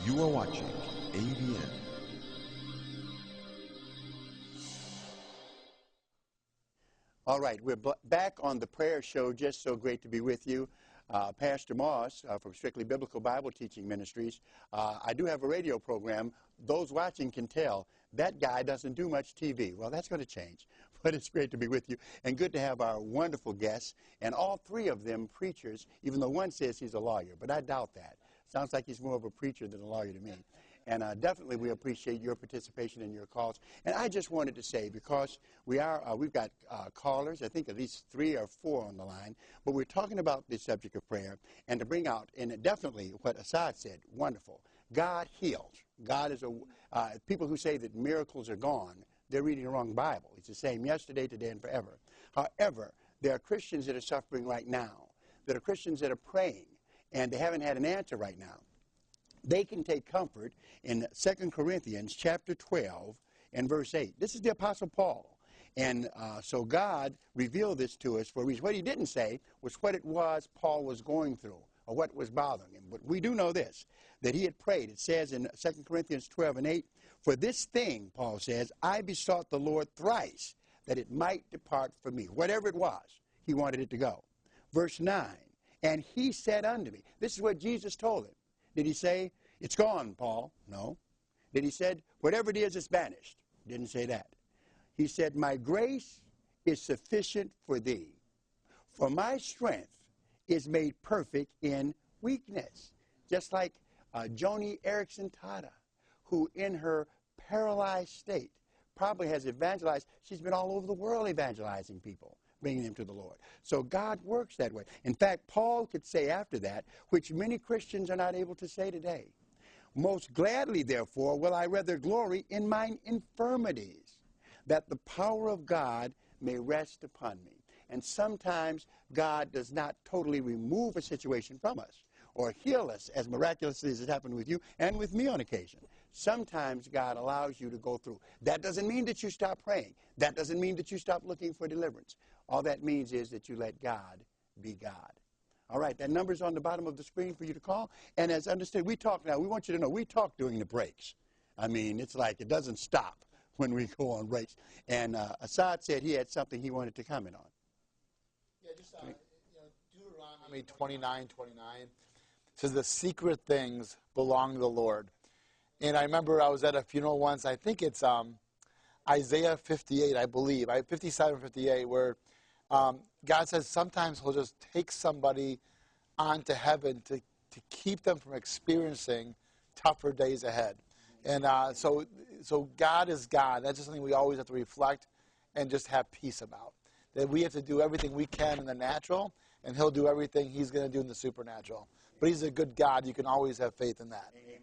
You are watching ABN. All right, we're back on the prayer show. Just so great to be with you. Pastor Moss from Strictly Biblical Bible Teaching Ministries. I do have a radio program. Those watching can tell that guy doesn't do much TV. Well, that's going to change, but it's great to be with you. And good to have our wonderful guests, and all three of them preachers, even though one says he's a lawyer, but I doubt that. Sounds like he's more of a preacher than a lawyer to me. And definitely we appreciate your participation and your calls. And I just wanted to say, because we've got callers, I think at least 3 or 4 on the line, but we're talking about the subject of prayer, and to bring out, and definitely what Assad said, wonderful. God heals. God is people who say that miracles are gone, they're reading the wrong Bible. It's the same yesterday, today, and forever. However, there are Christians that are suffering right now. There are Christians that are praying, and they haven't had an answer right now. They can take comfort in 2 Corinthians chapter 12 and verse 8. This is the Apostle Paul. And so God revealed this to us for a reason. What he didn't say was what it was Paul was going through or what was bothering him. But we do know this, that he had prayed. It says in 2 Corinthians 12 and 8, "For this thing," Paul says, "I besought the Lord thrice, that it might depart from me." Whatever it was, he wanted it to go. Verse 9, "And he said unto me," this is what Jesus told him. Did he say, "It's gone, Paul"? No. Did he said, "Whatever it is, it's banished"? Didn't say that. He said, "My grace is sufficient for thee, for my strength is made perfect in weakness." Just like Joni Eareckson Tada, who in her paralyzed state probably has evangelized. She's been all over the world evangelizing people, bringing them to the Lord. So God works that way. In fact, Paul could say after that, which many Christians are not able to say today, "Most gladly, therefore, will I rather glory in mine infirmities, that the power of God may rest upon me." And sometimes God does not totally remove a situation from us or heal us as miraculously as it happened with you and with me on occasion. Sometimes God allows you to go through. That doesn't mean that you stop praying. That doesn't mean that you stop looking for deliverance. All that means is that you let God be God. All right, that number's on the bottom of the screen for you to call. And as understood, we talk now. We want you to know we talk during the breaks. I mean, it's like it doesn't stop when we go on breaks. And Assad said he had something he wanted to comment on. Yeah, just Deuteronomy 29:29 says the secret things belong to the Lord. And I remember I was at a funeral once. I think it's Isaiah 58, I believe, 57, 58, where God says sometimes he'll just take somebody onto heaven to keep them from experiencing tougher days ahead. And so God is God. That's just something we always have to reflect and just have peace about. That we have to do everything we can in the natural, and he'll do everything he's going to do in the supernatural. But he's a good God. You can always have faith in that. Amen.